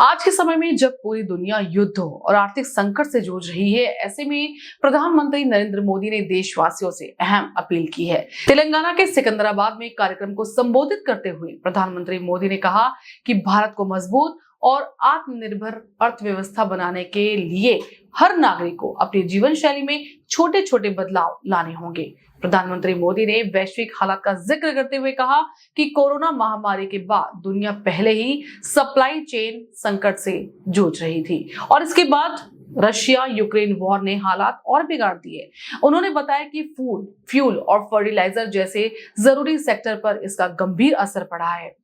आज के समय में जब पूरी दुनिया युद्धों और आर्थिक संकट से जूझ रही है, ऐसे में प्रधानमंत्री नरेंद्र मोदी ने देशवासियों से अहम अपील की है। तेलंगाना के सिकंदराबाद में एक कार्यक्रम को संबोधित करते हुए प्रधानमंत्री मोदी ने कहा कि भारत को मजबूत और आत्मनिर्भर अर्थव्यवस्था बनाने के लिए हर नागरिक को अपनी जीवन शैली में छोटे छोटे बदलाव लाने होंगे। प्रधानमंत्री मोदी ने वैश्विक हालात का जिक्र करते हुए कहा कि कोरोना महामारी के बाद दुनिया पहले ही सप्लाई चेन संकट से जूझ रही थी और इसके बाद रशिया यूक्रेन वॉर ने हालात और बिगाड़ दिए। उन्होंने बताया कि फूड, फ्यूल और फर्टिलाइजर जैसे जरूरी सेक्टर पर इसका गंभीर असर पड़ा है।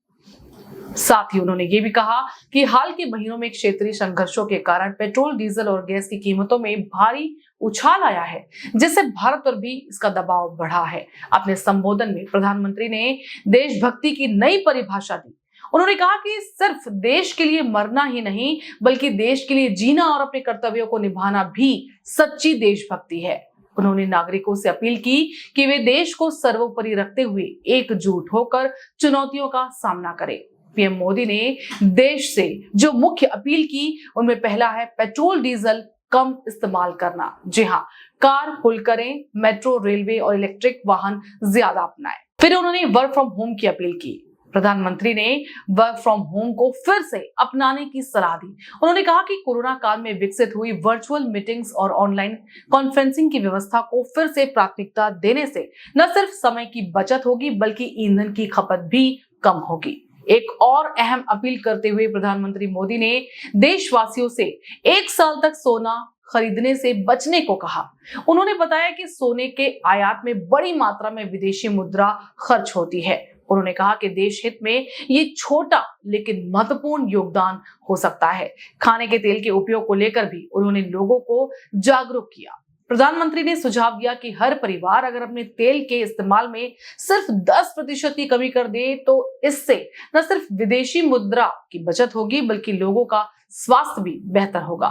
साथ ही उन्होंने ये भी कहा कि हाल के महीनों में क्षेत्रीय संघर्षों के कारण पेट्रोल, डीजल और गैस की कीमतों में भारी उछाल आया है, जिससे भारत पर भी इसका दबाव बढ़ा है। अपने संबोधन में प्रधानमंत्री ने देशभक्ति की नई परिभाषा दी। उन्होंने कहा कि सिर्फ देश के लिए मरना ही नहीं, बल्कि देश के लिए जीना और अपने कर्तव्यों को निभाना भी सच्ची देशभक्ति है। उन्होंने नागरिकों से अपील की कि वे देश को सर्वोपरि रखते हुए एकजुट होकर चुनौतियों का सामना करें। पीएम मोदी ने देश से जो मुख्य अपील की, उनमें पहला है पेट्रोल डीजल कम इस्तेमाल करना। जी हाँ, कार पुल करें, मेट्रो, रेलवे और इलेक्ट्रिक वाहन ज्यादा अपनाएं। फिर उन्होंने वर्क फ्रॉम होम की अपील की। प्रधानमंत्री ने वर्क फ्रॉम होम को फिर से अपनाने की सलाह दी। उन्होंने कहा कि कोरोना काल में विकसित हुई वर्चुअल मीटिंग्स और ऑनलाइन कॉन्फ्रेंसिंग की व्यवस्था को फिर से प्राथमिकता देने से न सिर्फ समय की बचत होगी, बल्कि ईंधन की खपत भी कम होगी। एक और अहम अपील करते हुए प्रधानमंत्री मोदी ने देशवासियों से 1 साल तक सोना खरीदने से बचने को कहा। उन्होंने बताया कि सोने के आयात में बड़ी मात्रा में विदेशी मुद्रा खर्च होती है। उन्होंने कहा कि देश हित में ये छोटा लेकिन महत्वपूर्ण योगदान हो सकता है। खाने के तेल के उपयोग को लेकर भी उन्होंने लोगों को जागरूक किया। प्रधानमंत्री ने सुझाव दिया कि हर परिवार अगर अपने तेल के इस्तेमाल में सिर्फ 10% की कमी कर दे, तो इससे न सिर्फ विदेशी मुद्रा की बचत होगी, बल्कि लोगों का स्वास्थ्य भी बेहतर होगा।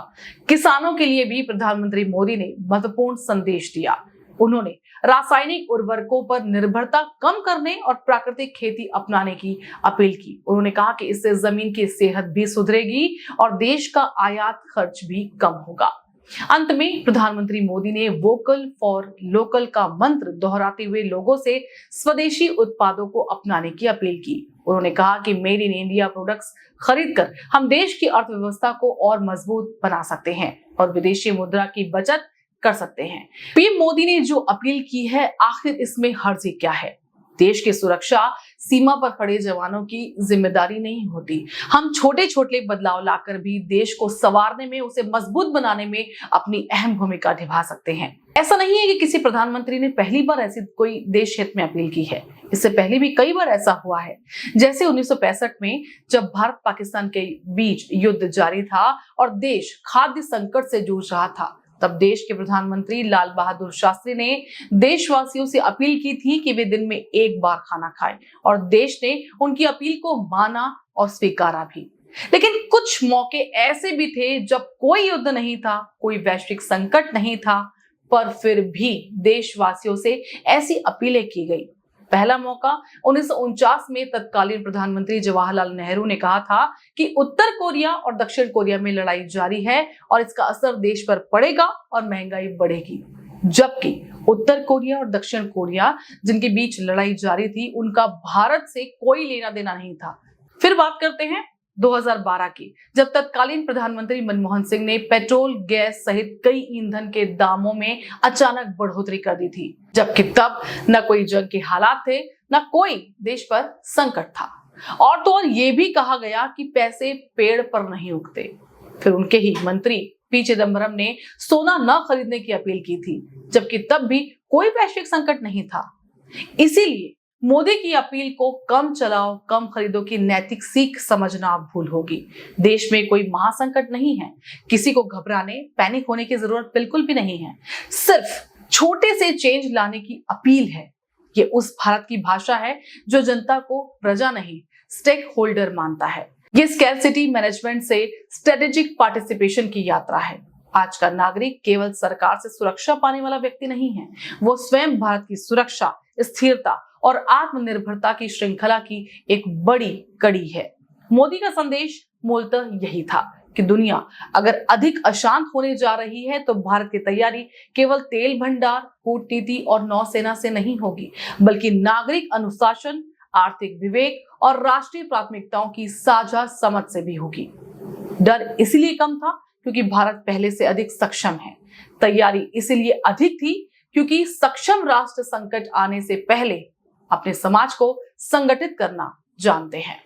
किसानों के लिए भी प्रधानमंत्री मोदी ने महत्वपूर्ण संदेश दिया। उन्होंने रासायनिक उर्वरकों पर निर्भरता कम करने और प्राकृतिक खेती अपनाने की अपील की। उन्होंने कहा कि इससे जमीन की सेहत भी सुधरेगी और देश का आयात खर्च भी कम होगा। अंत में प्रधानमंत्री मोदी ने वोकल फॉर लोकल का मंत्र दोहराते हुए लोगों से स्वदेशी उत्पादों को अपनाने की अपील की। उन्होंने कहा कि मेड इन इंडिया प्रोडक्ट्स खरीदकर हम देश की अर्थव्यवस्था को और मजबूत बना सकते हैं और विदेशी मुद्रा की बचत कर सकते हैं। पीएम मोदी ने जो अपील की है, आखिर इसमें हर्जी क्या है? देश की सुरक्षा सीमा पर खड़े जवानों की जिम्मेदारी नहीं होती। हम छोटे छोटे बदलाव लाकर भी देश को संवारने में, उसे मजबूत बनाने में अपनी अहम भूमिका निभा सकते हैं। ऐसा नहीं है कि किसी प्रधानमंत्री ने पहली बार ऐसी कोई देश हित में अपील की है। इससे पहले भी कई बार ऐसा हुआ है। जैसे 1965 में जब भारत पाकिस्तान के बीच युद्ध जारी था और देश खाद्य संकट से जूझ रहा था, तब देश के प्रधानमंत्री लाल बहादुर शास्त्री ने देशवासियों से अपील की थी कि वे दिन में एक बार खाना खाएं और देश ने उनकी अपील को माना और स्वीकारा भी। लेकिन कुछ मौके ऐसे भी थे जब कोई युद्ध नहीं था, कोई वैश्विक संकट नहीं था, पर फिर भी देशवासियों से ऐसी अपीलें की गई। पहला मौका 1949 में तत्कालीन प्रधानमंत्री जवाहरलाल नेहरू ने कहा था कि उत्तर कोरिया और दक्षिण कोरिया में लड़ाई जारी है और इसका असर देश पर पड़ेगा और महंगाई बढ़ेगी। जबकि उत्तर कोरिया और दक्षिण कोरिया जिनके बीच लड़ाई जारी थी, उनका भारत से कोई लेना देना नहीं था। फिर बात करते हैं 2012 की, जब तत्कालीन प्रधानमंत्री मनमोहन सिंह ने पेट्रोल, गैस सहित कई ईंधन के दामों में अचानक बढ़ोतरी कर दी थी, जबकि तब न कोई जंग के हालात थे, न कोई देश पर संकट था। और तो और ये भी कहा गया कि पैसे पेड़ पर नहीं उगते। फिर उनके ही मंत्री पी चिदम्बरम ने सोना न खरीदने की अपील की थी, जबकि तब भी कोई वैश्विक संकट नहीं था। इसीलिए मोदी की अपील को कम चलाओ, कम खरीदो की नैतिक सीख समझना भूल होगी। देश में कोई महासंकट नहीं है, किसी को घबराने, पैनिक होने की जरूरत बिल्कुल भी नहीं है। सिर्फ छोटे से चेंज लाने की अपील है। ये उस भारत की भाषा है जो जनता को प्रजा नहीं, स्टेक होल्डर मानता है। ये स्कैरसिटी मैनेजमेंट से स्ट्रेटेजिक पार्टिसिपेशन की यात्रा है। आज का नागरिक केवल सरकार से सुरक्षा पाने वाला व्यक्ति नहीं है, वो स्वयं भारत की सुरक्षा, स्थिरता और आत्मनिर्भरता की श्रृंखला की एक बड़ी कड़ी है। मोदी का संदेश मूलतः यही था कि दुनिया अगर अधिक अशांत होने जा रही है तो भारत की तैयारी केवल तेल भंडार, कूटनीति और नौसेना से नहीं होगी, बल्कि नागरिक अनुशासन, आर्थिक विवेक और राष्ट्रीय प्राथमिकताओं की साझा समझ से भी होगी। डर इसलिए कम था क्योंकि भारत पहले से अधिक सक्षम है। तैयारी इसलिए अधिक थी क्योंकि सक्षम राष्ट्र संकट आने से पहले अपने समाज को संगठित करना जानते हैं।